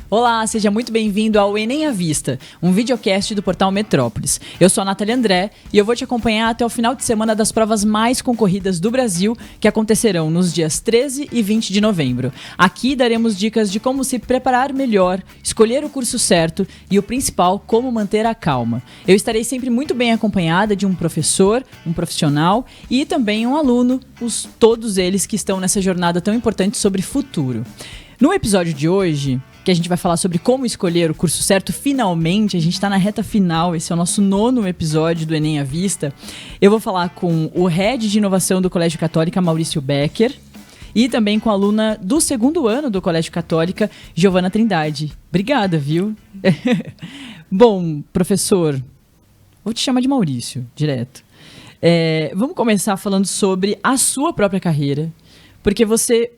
Olá, seja muito bem-vindo ao Enem à Vista, um videocast do portal Metrópolis. Eu sou a Nathalia André e eu vou te acompanhar até o final de semana das provas mais concorridas do Brasil, que acontecerão nos dias 13 e 20 de novembro. Aqui daremos dicas de como se preparar melhor, escolher o curso certo e o principal, como manter a calma. Eu estarei sempre muito bem acompanhada de um professor, um profissional e também um aluno, todos eles que estão nessa jornada tão importante sobre futuro. No episódio de hoje, que a gente vai falar sobre como escolher o curso certo, finalmente, a gente está na reta final, esse é o nosso 9º episódio do Enem à Vista. Eu vou falar com o Head de Inovação do Colégio Católica, Maurício Becker, e também com a aluna do 2º ano do Colégio Católica, Giovana Trindade. Obrigada, viu? Bom, professor, vou te chamar de Maurício, direto. Vamos começar falando sobre a sua própria carreira, porque você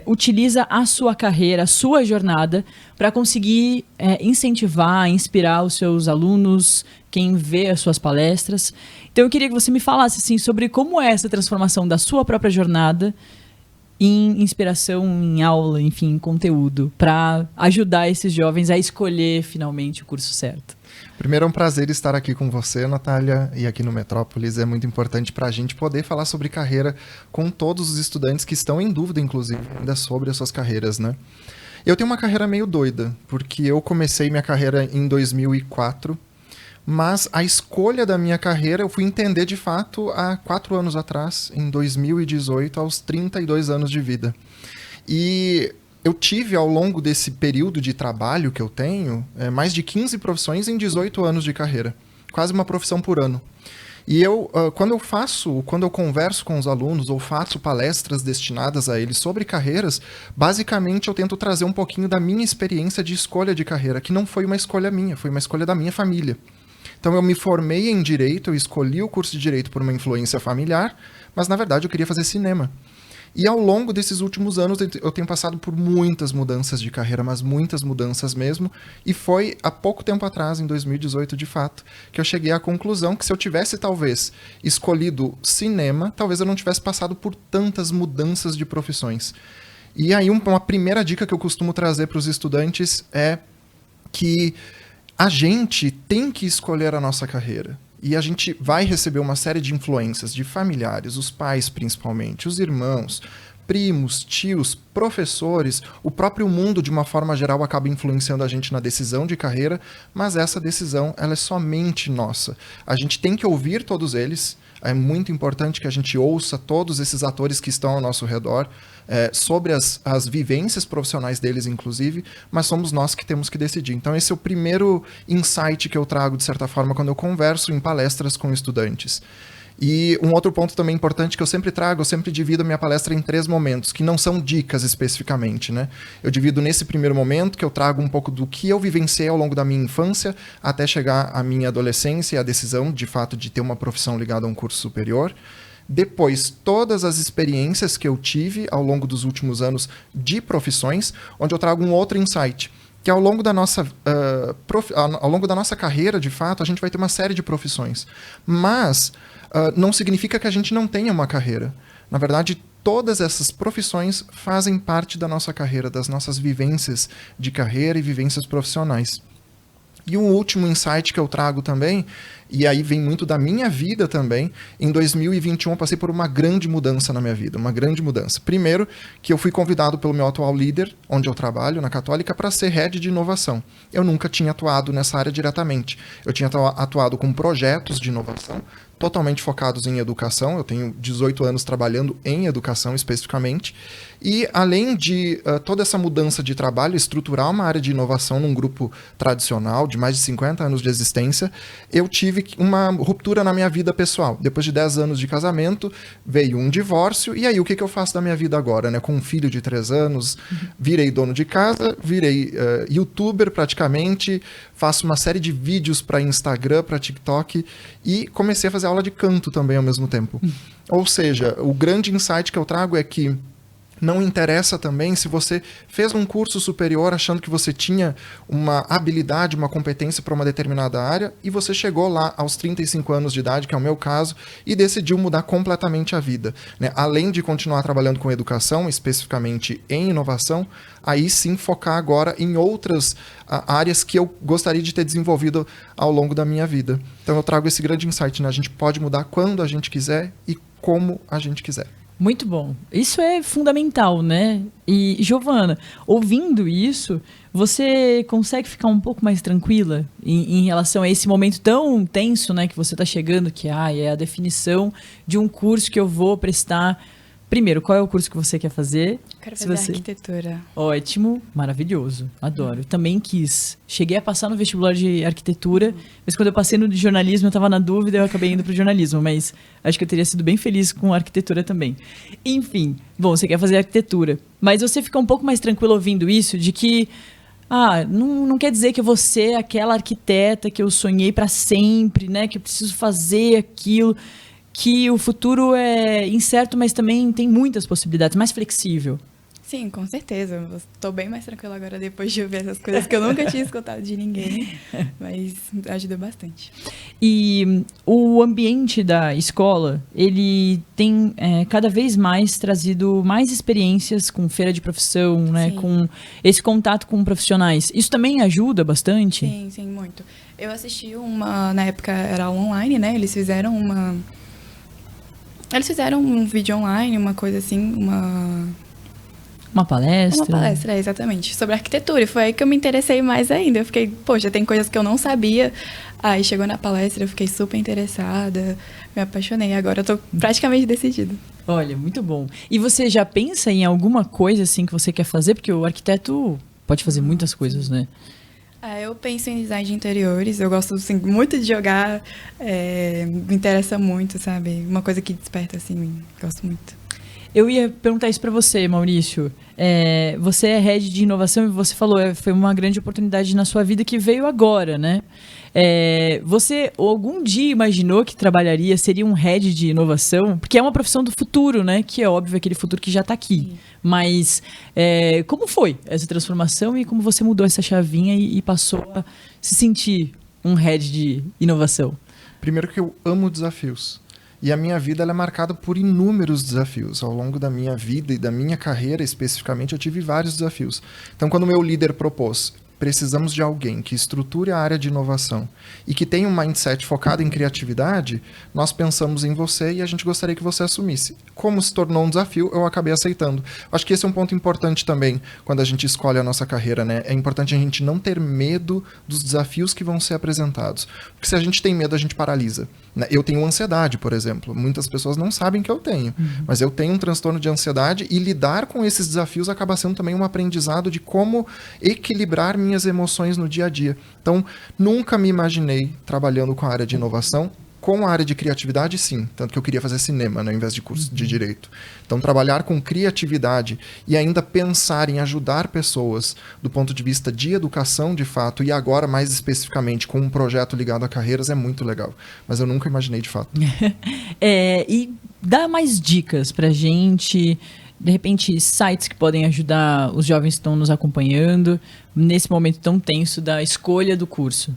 utiliza a sua carreira, a sua jornada, para conseguir incentivar, inspirar os seus alunos, quem vê as suas palestras. Então eu queria que você me falasse assim, sobre como é essa transformação da sua própria jornada em inspiração, em aula, enfim, em conteúdo, para ajudar esses jovens a escolher finalmente o curso certo. Primeiro, é um prazer estar aqui com você, Natália, e aqui no Metrópolis. É muito importante para a gente poder falar sobre carreira com todos os estudantes que estão em dúvida, inclusive, ainda sobre as suas carreiras, né? Eu tenho uma carreira meio doida, porque eu comecei minha carreira em 2004, mas a escolha da minha carreira eu fui entender, de fato, há 4 anos atrás, em 2018, aos 32 anos de vida. E eu tive, ao longo desse período de trabalho que eu tenho, mais de 15 profissões em 18 anos de carreira. Quase uma profissão por ano. E quando eu converso com os alunos ou faço palestras destinadas a eles sobre carreiras, basicamente eu tento trazer um pouquinho da minha experiência de escolha de carreira, que não foi uma escolha minha, foi uma escolha da minha família. Então eu me formei em Direito, eu escolhi o curso de Direito por uma influência familiar, mas na verdade eu queria fazer cinema. E ao longo desses últimos anos eu tenho passado por muitas mudanças de carreira, mas muitas mudanças mesmo. E foi há pouco tempo atrás, em 2018 de fato, que eu cheguei à conclusão que se eu tivesse talvez escolhido cinema, talvez eu não tivesse passado por tantas mudanças de profissões. E aí uma primeira dica que eu costumo trazer para os estudantes é que a gente tem que escolher a nossa carreira. E a gente vai receber uma série de influências de familiares, os pais principalmente, os irmãos, primos, tios, professores. O próprio mundo, de uma forma geral, acaba influenciando a gente na decisão de carreira, mas essa decisão ela é somente nossa. A gente tem que ouvir todos eles. É muito importante que a gente ouça todos esses atores que estão ao nosso redor, sobre as vivências profissionais deles, inclusive, mas somos nós que temos que decidir. Então, esse é o primeiro insight que eu trago, de certa forma, quando eu converso em palestras com estudantes. E um outro ponto também importante que eu sempre trago, eu sempre divido a minha palestra em 3 momentos, que não são dicas especificamente, né? Eu divido nesse primeiro momento, que eu trago um pouco do que eu vivenciei ao longo da minha infância, até chegar à minha adolescência e a decisão, de fato, de ter uma profissão ligada a um curso superior. Depois, todas as experiências que eu tive ao longo dos últimos anos de profissões, onde eu trago um outro insight, que ao longo da nossa carreira, de fato, a gente vai ter uma série de profissões. Mas não significa que a gente não tenha uma carreira. Na verdade, todas essas profissões fazem parte da nossa carreira, das nossas vivências de carreira e vivências profissionais. E um último insight que eu trago também, e aí vem muito da minha vida também, em 2021 eu passei por uma grande mudança na minha vida, uma grande mudança. Primeiro, que eu fui convidado pelo meu atual líder, onde eu trabalho, na Católica, para ser head de inovação. Eu nunca tinha atuado nessa área diretamente. Eu tinha atuado com projetos de inovação, totalmente focados em educação. Eu tenho 18 anos trabalhando em educação especificamente. E além de toda essa mudança de trabalho, estruturar uma área de inovação num grupo tradicional de mais de 50 anos de existência, eu tive uma ruptura na minha vida pessoal. Depois de 10 anos de casamento, veio um divórcio. E aí, o que eu faço da minha vida agora, né? Com um filho de 3 anos, virei dono de casa, virei youtuber praticamente, faço uma série de vídeos para Instagram, para TikTok e comecei a fazer aula de canto também ao mesmo tempo. Ou seja, o grande insight que eu trago é que Não interessa também se você fez um curso superior achando que você tinha uma habilidade, uma competência para uma determinada área e você chegou lá aos 35 anos de idade, que é o meu caso, e decidiu mudar completamente a vida, né? Além de continuar trabalhando com educação, especificamente em inovação, aí sim focar agora em outras áreas que eu gostaria de ter desenvolvido ao longo da minha vida. Então eu trago esse grande insight, né? A gente pode mudar quando a gente quiser e como a gente quiser. Muito bom. Isso é fundamental, né? E, Giovana, ouvindo isso, você consegue ficar um pouco mais tranquila em relação a esse momento tão tenso, né, que você está chegando, que é a definição de um curso que eu vou prestar. Primeiro, qual é o curso que você quer fazer? Quero fazer arquitetura. Ótimo, maravilhoso, adoro. Também quis. Cheguei a passar no vestibular de arquitetura, mas quando eu passei no de jornalismo, eu estava na dúvida, eu acabei indo para o jornalismo, mas acho que eu teria sido bem feliz com a arquitetura também. Enfim, bom, você quer fazer arquitetura, mas você fica um pouco mais tranquilo ouvindo isso, de que não quer dizer que eu vou ser aquela arquiteta que eu sonhei para sempre, né? Que eu preciso fazer aquilo, que o futuro é incerto, mas também tem muitas possibilidades, mais flexível. Sim, com certeza. Estou bem mais tranquila agora depois de ouvir essas coisas que eu nunca tinha escutado de ninguém, mas ajuda bastante. E o ambiente da escola, ele tem cada vez mais trazido mais experiências com feira de profissão, né, com esse contato com profissionais. Isso também ajuda bastante? Sim, sim, muito. Eu assisti na época era online, né? Eles fizeram um vídeo online, uma coisa assim, Uma palestra? Uma palestra, exatamente. Sobre arquitetura. E foi aí que eu me interessei mais ainda. Eu fiquei, poxa, tem coisas que eu não sabia. Aí chegou na palestra, eu fiquei super interessada, me apaixonei. Agora eu tô praticamente decidida. Olha, muito bom. E você já pensa em alguma coisa assim que você quer fazer? Porque o arquiteto pode fazer muitas coisas, né? Eu penso em design de interiores, eu gosto assim, muito de jogar, me interessa muito, sabe? Uma coisa que desperta assim, gosto muito. Eu ia perguntar isso para você, Maurício. Você é head de inovação e você falou, foi uma grande oportunidade na sua vida que veio agora, né? Você algum dia imaginou que trabalharia, seria um head de inovação? Porque é uma profissão do futuro, né? Que é óbvio, aquele futuro que já está aqui. Sim. Mas como foi essa transformação e como você mudou essa chavinha e passou a se sentir um head de inovação? Primeiro que eu amo desafios. E a minha vida ela é marcada por inúmeros desafios. Ao longo da minha vida e da minha carreira, especificamente, eu tive vários desafios. Então, quando o meu líder propôs, precisamos de alguém que estruture a área de inovação e que tenha um mindset focado em criatividade, nós pensamos em você e a gente gostaria que você assumisse. Como se tornou um desafio, eu acabei aceitando. Acho que esse é um ponto importante também quando a gente escolhe a nossa carreira, né? É importante a gente não ter medo dos desafios que vão ser apresentados. Porque se a gente tem medo, a gente paralisa. Eu tenho ansiedade, por exemplo. Muitas pessoas não sabem que eu tenho. Mas eu tenho um transtorno de ansiedade e lidar com esses desafios acaba sendo também um aprendizado de como equilibrar minhas emoções no dia a dia. Então, nunca me imaginei trabalhando com a área de inovação. Com a área de criatividade, sim. Tanto que eu queria fazer cinema, né, ao invés de curso de direito. Então, trabalhar com criatividade e ainda pensar em ajudar pessoas do ponto de vista de educação, de fato, e agora, mais especificamente, com um projeto ligado a carreiras, é muito legal. Mas eu nunca imaginei, de fato. E dá mais dicas pra gente, de repente, sites que podem ajudar os jovens que estão nos acompanhando nesse momento tão tenso da escolha do curso.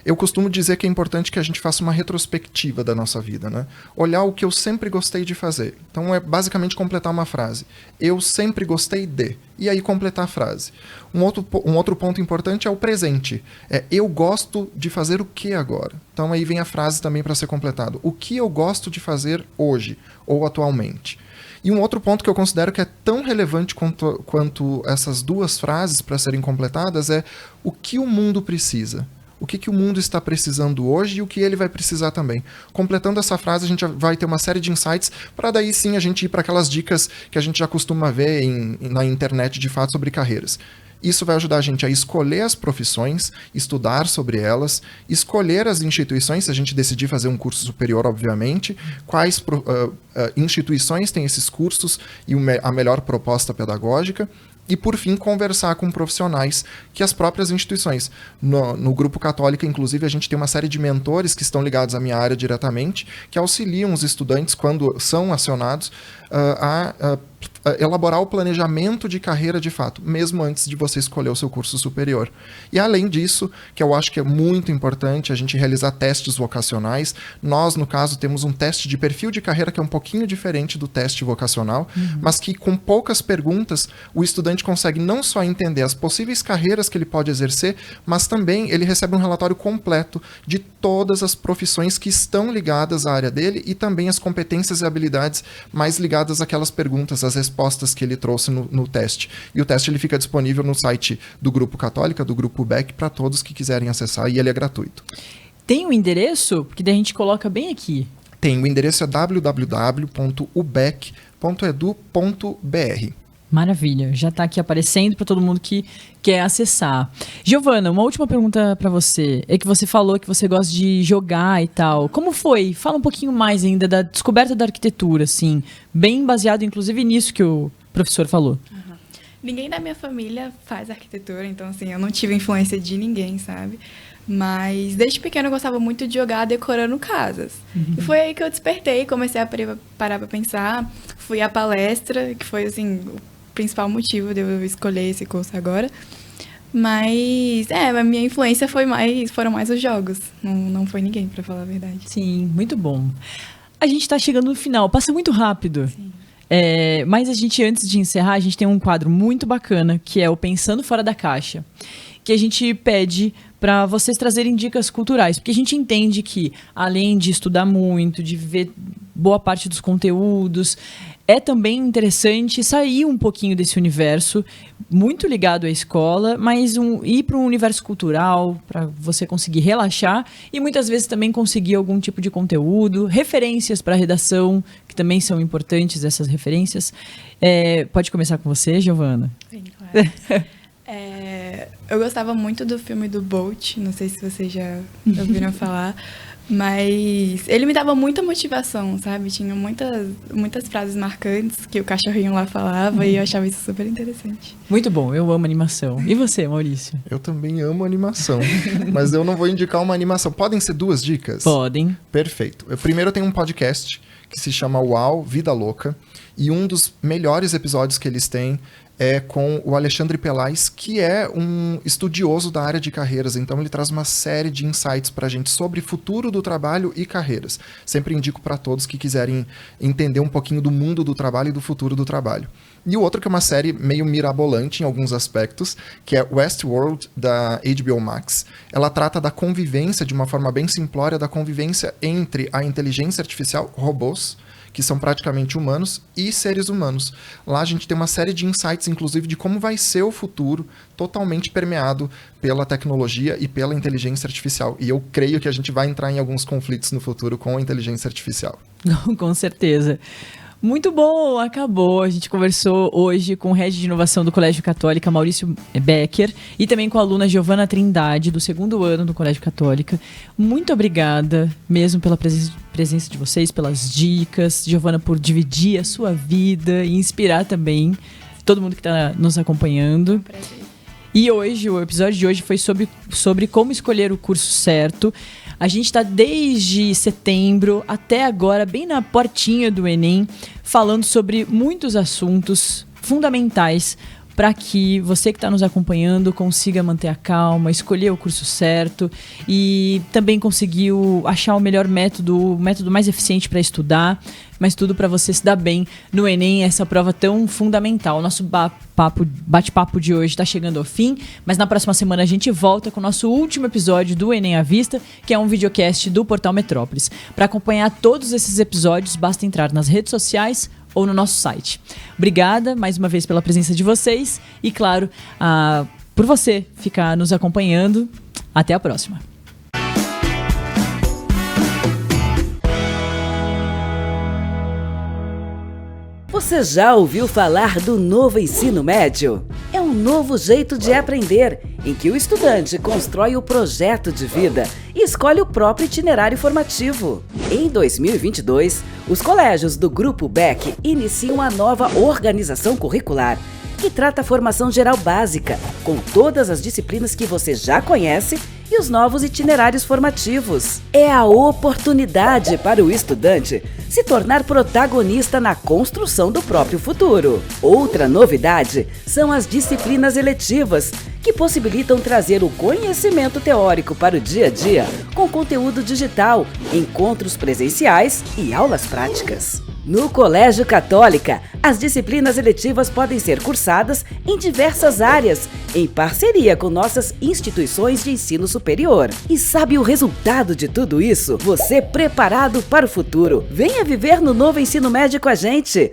Eu costumo dizer que é importante que a gente faça uma retrospectiva da nossa vida, né? Olhar o que eu sempre gostei de fazer. Então é basicamente completar uma frase. Eu sempre gostei de. E aí completar a frase. Um outro ponto importante é o presente. Eu gosto de fazer o que agora? Então aí vem a frase também para ser completado. O que eu gosto de fazer hoje ou atualmente? E um outro ponto que eu considero que é tão relevante quanto essas duas frases para serem completadas é o que o mundo precisa. O que o mundo está precisando hoje e o que ele vai precisar também. Completando essa frase, a gente vai ter uma série de insights para daí sim a gente ir para aquelas dicas que a gente já costuma ver na internet de fato sobre carreiras. Isso vai ajudar a gente a escolher as profissões, estudar sobre elas, escolher as instituições, se a gente decidir fazer um curso superior, obviamente, quais instituições têm esses cursos e a melhor proposta pedagógica. E, por fim, conversar com profissionais que as próprias instituições. No Grupo Católica, inclusive, a gente tem uma série de mentores que estão ligados à minha área diretamente, que auxiliam os estudantes, quando são acionados, a elaborar o planejamento de carreira de fato, mesmo antes de você escolher o seu curso superior. E além disso, que eu acho que é muito importante a gente realizar testes vocacionais. Nós, no caso, temos um teste de perfil de carreira que é um pouquinho diferente do teste vocacional, mas que com poucas perguntas o estudante consegue não só entender as possíveis carreiras que ele pode exercer, mas também ele recebe um relatório completo de todas as profissões que estão ligadas à área dele e também as competências e habilidades mais ligadas àquelas perguntas, às respostas que ele trouxe no teste. E o teste ele fica disponível no site do Grupo Católica, do Grupo BEC, para todos que quiserem acessar, e ele é gratuito. Tem um endereço? Porque daí a gente coloca bem aqui. Tem, o endereço é www.ubec.edu.br. Maravilha, já está aqui aparecendo para todo mundo que quer acessar. Giovana, uma última pergunta para você. É que você falou que você gosta de jogar e tal. Como foi? Fala um pouquinho mais ainda da descoberta da arquitetura, assim, bem baseado inclusive nisso que o professor falou. Ninguém da minha família faz arquitetura, então assim, eu não tive influência de ninguém, sabe? Mas desde pequena eu gostava muito de jogar decorando casas. E foi aí que eu despertei, comecei a parar para pensar. Fui à palestra, que foi assim o principal motivo de eu escolher esse curso agora. Mas, a minha influência foram mais os jogos. Não foi ninguém, para falar a verdade. Sim, muito bom. A gente está chegando no final, passa muito rápido. Sim. Mas a gente, antes de encerrar, a gente tem um quadro muito bacana, que é o Pensando Fora da Caixa, que a gente pede para vocês trazerem dicas culturais, porque a gente entende que, além de estudar muito, de ver boa parte dos conteúdos, é também interessante sair um pouquinho desse universo, muito ligado à escola, mas ir para um universo cultural, para você conseguir relaxar e muitas vezes também conseguir algum tipo de conteúdo, referências para a redação, que também são importantes essas referências. Pode começar com você, Giovana? Sim, claro. Eu gostava muito do filme do Bolt, não sei se vocês já ouviram falar, mas ele me dava muita motivação, sabe? Tinha muitas frases marcantes que o cachorrinho lá falava e eu achava isso super interessante. Muito bom, eu amo animação. E você, Maurício? Eu também amo animação, mas eu não vou indicar uma animação. Podem ser 2 dicas? Podem. Perfeito. Primeiro eu tenho um podcast que se chama Uau, Vida Louca, e um dos melhores episódios que eles têm é com o Alexandre Pelais, que é um estudioso da área de carreiras. Então ele traz uma série de insights para a gente sobre futuro do trabalho e carreiras. Sempre indico para todos que quiserem entender um pouquinho do mundo do trabalho e do futuro do trabalho. E o outro que é uma série meio mirabolante em alguns aspectos, que é Westworld, da HBO Max. Ela trata da convivência, de uma forma bem simplória, da convivência entre a inteligência artificial, robôs, que são praticamente humanos, e seres humanos. Lá a gente tem uma série de insights, inclusive, de como vai ser o futuro, totalmente permeado pela tecnologia e pela inteligência artificial. E eu creio que a gente vai entrar em alguns conflitos no futuro com a inteligência artificial. Com certeza. Muito bom, acabou. A gente conversou hoje com o Head de Inovação do Colégio Católica, Maurício Becker, e também com a aluna Giovana Trindade, do 2º ano do Colégio Católica. Muito obrigada mesmo pela presença de vocês, pelas dicas. Giovana, por dividir a sua vida e inspirar também todo mundo que está nos acompanhando. Prazer. E hoje, o episódio de hoje foi sobre como escolher o curso certo. A gente está desde setembro até agora, bem na portinha do Enem, falando sobre muitos assuntos fundamentais para que você que está nos acompanhando consiga manter a calma, escolher o curso certo e também conseguiu achar o melhor método, o método mais eficiente para estudar, mas tudo para você se dar bem no Enem, essa prova tão fundamental. O nosso bate-papo de hoje está chegando ao fim, mas na próxima semana a gente volta com o nosso último episódio do Enem à Vista, que é um videocast do Portal Metrópolis. Para acompanhar todos esses episódios, basta entrar nas redes sociais ou no nosso site. Obrigada mais uma vez pela presença de vocês e, claro, por você ficar nos acompanhando. Até a próxima. Você já ouviu falar do novo ensino médio? É um novo jeito de aprender, em que o estudante constrói o projeto de vida e escolhe o próprio itinerário formativo. Em 2022, os colégios do Grupo BEC iniciam a nova organização curricular, que trata a formação geral básica, com todas as disciplinas que você já conhece e os novos itinerários formativos. É a oportunidade para o estudante se tornar protagonista na construção do próprio futuro. Outra novidade são as disciplinas eletivas, que possibilitam trazer o conhecimento teórico para o dia a dia com conteúdo digital, encontros presenciais e aulas práticas. No Colégio Católica, as disciplinas eletivas podem ser cursadas em diversas áreas, em parceria com nossas instituições de ensino superior. E sabe o resultado de tudo isso? Você preparado para o futuro. Venha viver no novo ensino médio com a gente!